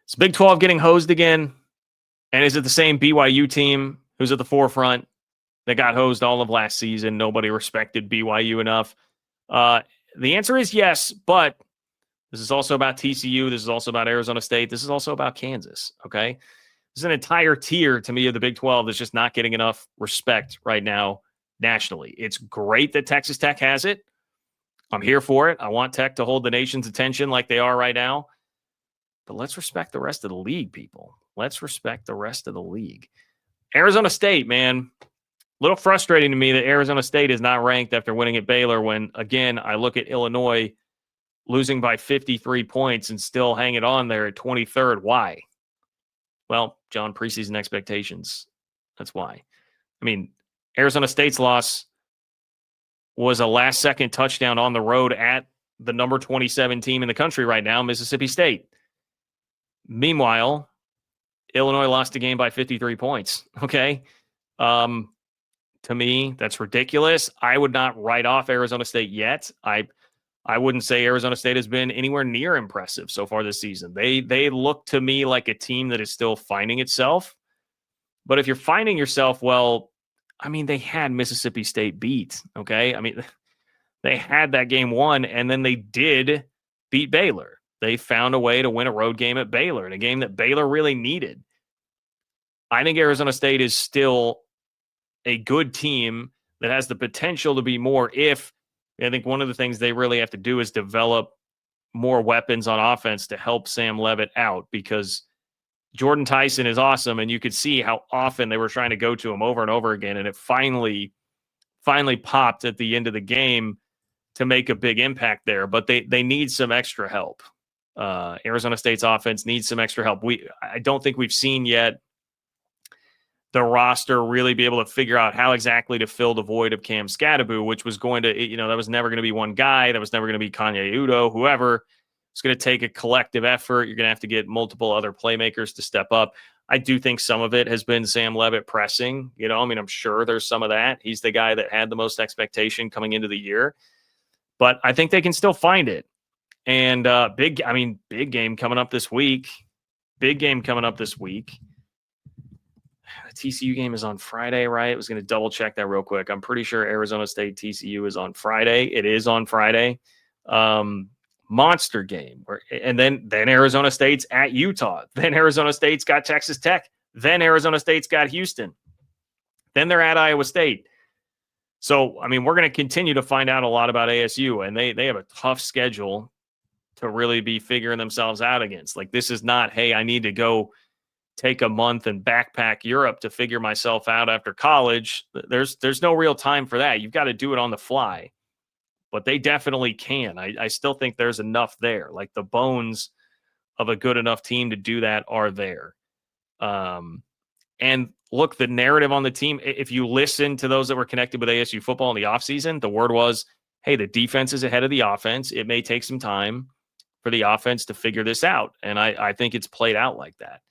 Is Big 12 getting hosed again? And is it the same BYU team who's at the forefront that got hosed all of last season? Nobody respected BYU enough. The answer is yes, but this is also about TCU. This is also about Arizona State. This is also about Kansas, okay? This is an entire tier, to me, of the Big 12 that's just not getting enough respect right now nationally. It's great that Texas Tech has it. I'm here for it. I want Tech to hold the nation's attention like they are right now. But let's respect the rest of the league, people. Let's respect the rest of the league. Arizona State, man. A little frustrating to me that Arizona State is not ranked after winning at Baylor when, again, I look at Illinois losing by 53 points and still hanging on there at 23rd. Why? Well, John, preseason expectations. That's why. I mean, Arizona State's loss was a last-second touchdown on the road at the number 27 team in the country right now, Mississippi State. Meanwhile, Illinois lost a game by 53 points, okay? To me, that's ridiculous. I would not write off Arizona State yet. I wouldn't say Arizona State has been anywhere near impressive so far this season. They look to me like a team that is still finding itself. But if you're finding yourself, well, I mean, they had Mississippi State beat, okay? I mean, they had that game won, and then they did beat Baylor. They found a way to win a road game at Baylor, in a game that Baylor really needed. I think Arizona State is still a good team that has the potential to be more if I think one of the things they really have to do is develop more weapons on offense to help Sam Leavitt out, because Jordan Tyson is awesome, and you could see how often they were trying to go to him over and over again, and it finally popped at the end of the game to make a big impact there. But they need some extra help. Arizona State's offense needs some extra help. I don't think we've seen yet the roster really be able to figure out how exactly to fill the void of Cam Scadaboo, which was going to, that was never going to be one guy. That was never going to be Kanye Udo, whoever. It's going to take a collective effort. You're going to have to get multiple other playmakers to step up. I do think some of it has been Sam Leavitt pressing. I'm sure there's some of that. He's the guy that had the most expectation coming into the year. But I think they can still find it. And big game coming up this week. Big game coming up this week. The TCU game is on Friday, right? I was going to double check that real quick. I'm pretty sure Arizona State TCU is on Friday. It is on Friday. Monster game. And then Arizona State's at Utah. Then Arizona State's got Texas Tech. Then Arizona State's got Houston. Then they're at Iowa State. So, we're going to continue to find out a lot about ASU, and they have a tough schedule to really be figuring themselves out against. Like, this is not, hey, I need to go take a month and backpack Europe to figure myself out after college. There's no real time for that. You've got to do it on the fly. But they definitely can. I still think there's enough there. Like, the bones of a good enough team to do that are there. And look, the narrative on the team, if you listen to those that were connected with ASU football in the offseason, the word was, hey, the defense is ahead of the offense. It may take some time for the offense to figure this out. And I think it's played out like that.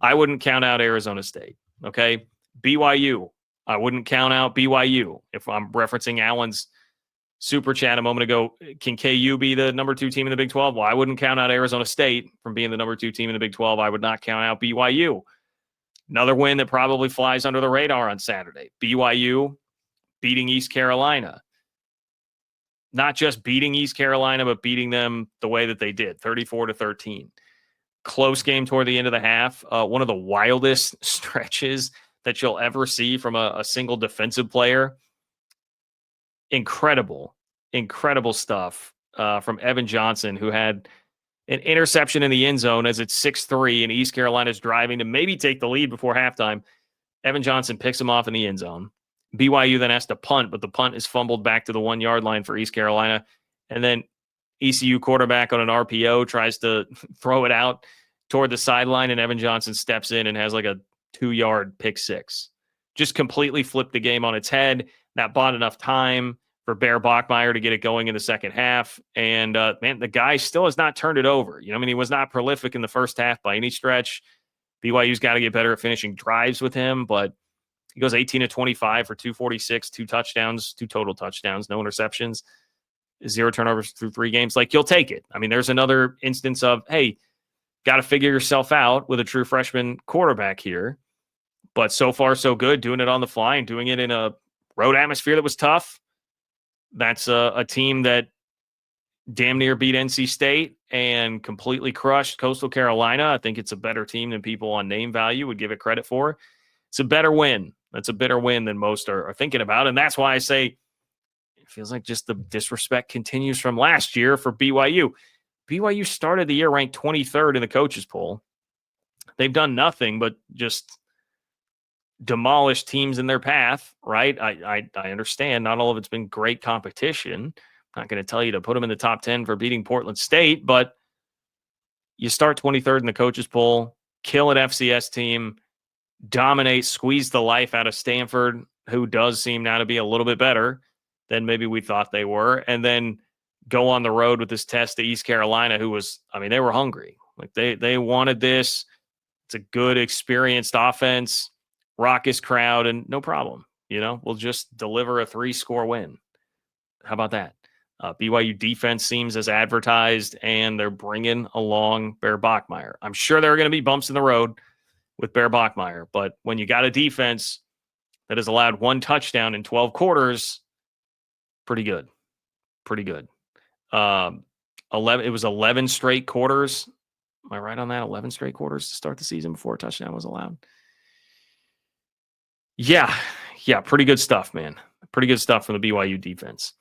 I wouldn't count out Arizona State, okay? BYU, I wouldn't count out BYU. If I'm referencing Allen's super chat a moment ago, can KU be the number 2 team in the Big 12? Well, I wouldn't count out Arizona State from being the number 2 team in the Big 12. I would not count out BYU. Another win that probably flies under the radar on Saturday. BYU beating East Carolina. Not just beating East Carolina, but beating them the way that they did, 34-13. Close game toward the end of the half. One of the wildest stretches that you'll ever see from a single defensive player. Incredible stuff from Evan Johnson, who had an interception in the end zone as it's 6-3 and East Carolina's driving to maybe take the lead before halftime. Evan Johnson picks him off in the end zone. BYU then has to punt, but the punt is fumbled back to the 1-yard line for East Carolina. And then ECU quarterback on an RPO tries to throw it out toward the sideline, and Evan Johnson steps in and has like a 2-yard pick six. Just completely flipped the game on its head. That bought enough time for Bear Bachmeier to get it going in the second half. And, the guy still has not turned it over. He was not prolific in the first half by any stretch. BYU's got to get better at finishing drives with him, but he goes 18-25 for 246, 2 touchdowns, 2 total touchdowns, no interceptions, 0 turnovers through 3 games. Like, you'll take it. There's another instance of, hey, got to figure yourself out with a true freshman quarterback here. But so far, so good, doing it on the fly and doing it in a road atmosphere that was tough. That's a team that damn near beat NC State and completely crushed Coastal Carolina. I think it's a better team than people on name value would give it credit for. It's a better win. That's a better win than most are thinking about. And that's why I say it feels like just the disrespect continues from last year for BYU. BYU started the year ranked 23rd in the coaches poll. They've done nothing but just demolish teams in their path, right? I understand not all of it's been great competition. I'm not going to tell you to put them in the top 10 for beating Portland State, but you start 23rd in the coaches poll, kill an FCS team, dominate, squeeze the life out of Stanford, who does seem now to be a little bit better than maybe we thought they were, and then go on the road with this test to East Carolina, who was, I mean, they were hungry. Like they wanted this. It's a good, experienced offense, raucous crowd, and no problem. We'll just deliver a 3-score win. How about that? BYU defense seems as advertised, and they're bringing along Bear Bachmeier. I'm sure there are going to be bumps in the road with Bear Bachmeier, but when you got a defense that has allowed 1 touchdown in 12 quarters, pretty good. Pretty good. 11. It was 11 straight quarters. Am I right on that? 11 straight quarters to start the season before a touchdown was allowed. Yeah, pretty good stuff, man. Pretty good stuff from the BYU defense.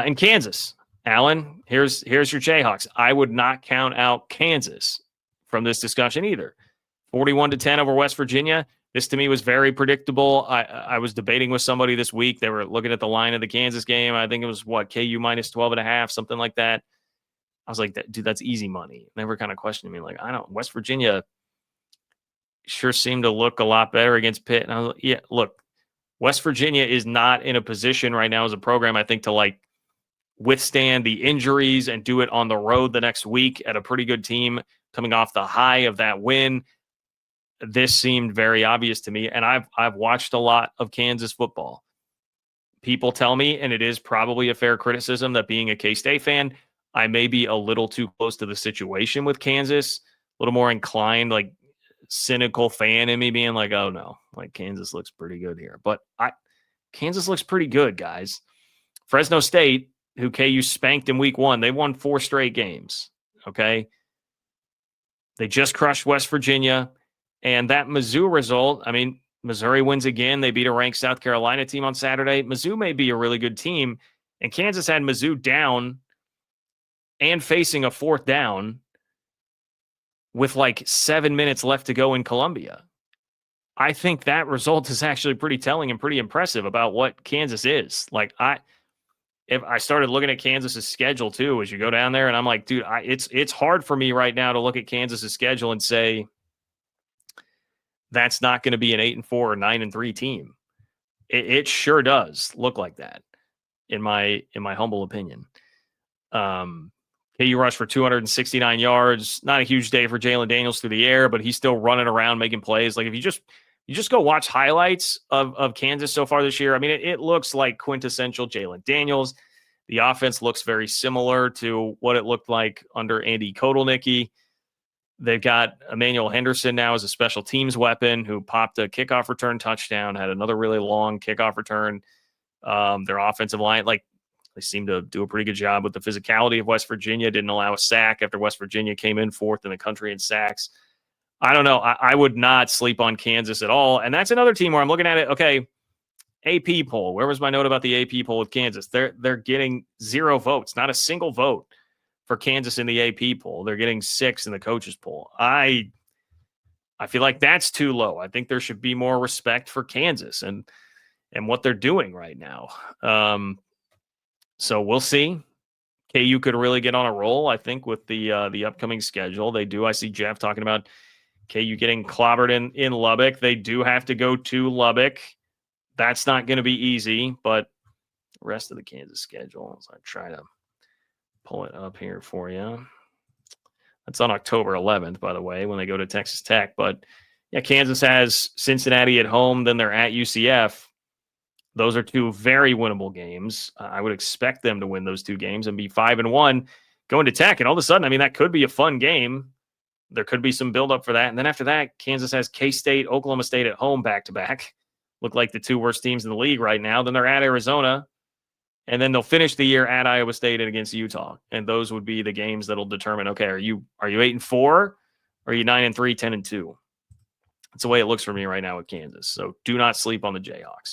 In Kansas, Alan, here's your Jayhawks. I would not count out Kansas from this discussion either. 41-10 over West Virginia. This to me was very predictable. I was debating with somebody this week. They were looking at the line of the Kansas game. I think it was KU minus 12.5, something like that. I was like, dude, that's easy money. And they were kind of questioning me, like, West Virginia sure seemed to look a lot better against Pitt. And I was like, yeah, look, West Virginia is not in a position right now as a program, I think, to withstand the injuries and do it on the road the next week at a pretty good team coming off the high of that win. This seemed very obvious to me, and I've watched a lot of Kansas football. People tell me, and it is probably a fair criticism, that being a K-State fan, I may be a little too close to the situation with Kansas, a little more inclined, cynical fan in me being like, oh no, Kansas looks pretty good here. But Kansas looks pretty good, guys. Fresno State, who KU spanked in week 1, they won 4 straight games, okay? They just crushed West Virginia. And that Mizzou result, I mean, Missouri wins again. They beat a ranked South Carolina team on Saturday. Mizzou may be a really good team. And Kansas had Mizzou down and facing a 4th down with 7 minutes left to go in Columbia. I think that result is actually pretty telling and pretty impressive about what Kansas is. If I started looking at Kansas's schedule too, as you go down there, and I'm like, dude, it's hard for me right now to look at Kansas's schedule and say, that's not going to be an 8-4 or 9-3 team. It sure does look like that, in my humble opinion. KU rushed for 269 yards. Not a huge day for Jalen Daniels through the air, but he's still running around making plays. If you just go watch highlights of Kansas so far this year, I mean, it looks like quintessential Jalen Daniels. The offense looks very similar to what it looked like under Andy Kotelnicki. They've got Emmanuel Henderson now as a special teams weapon who popped a kickoff return touchdown, had another really long kickoff return. Their offensive line, they seem to do a pretty good job with the physicality of West Virginia. Didn't allow a sack after West Virginia came in 4th in the country in sacks. I don't know. I would not sleep on Kansas at all. And that's another team where I'm looking at it. Okay, AP poll. Where was my note about the AP poll with Kansas? They're getting 0 votes, not a single vote for Kansas in the AP poll. They're getting 6 in the coaches poll. I feel like that's too low. I think there should be more respect for Kansas and what they're doing right now. So we'll see. KU could really get on a roll, I think, with the upcoming schedule. They do. I see Jeff talking about KU getting clobbered in Lubbock. They do have to go to Lubbock. That's not going to be easy, but the rest of the Kansas schedule, so I try to pull it up here for you. That's on October 11th, by the way, when they go to Texas Tech. But yeah, Kansas has Cincinnati at home, then they're at UCF. Those are 2 very winnable games. I would expect them to win those 2 games and be 5-1 going to Tech. And all of a sudden, I mean, that could be a fun game. there could be some buildup for that. And then after that, Kansas has K-State, Oklahoma State at home back-to-back. Look like the two worst teams in the league right now. Then they're at Arizona. And then they'll finish the year at Iowa State and against Utah. And those would be the games that'll determine, okay, are you 8-4? Or are you 9-3, 10-2? That's the way it looks for me right now with Kansas. So do not sleep on the Jayhawks.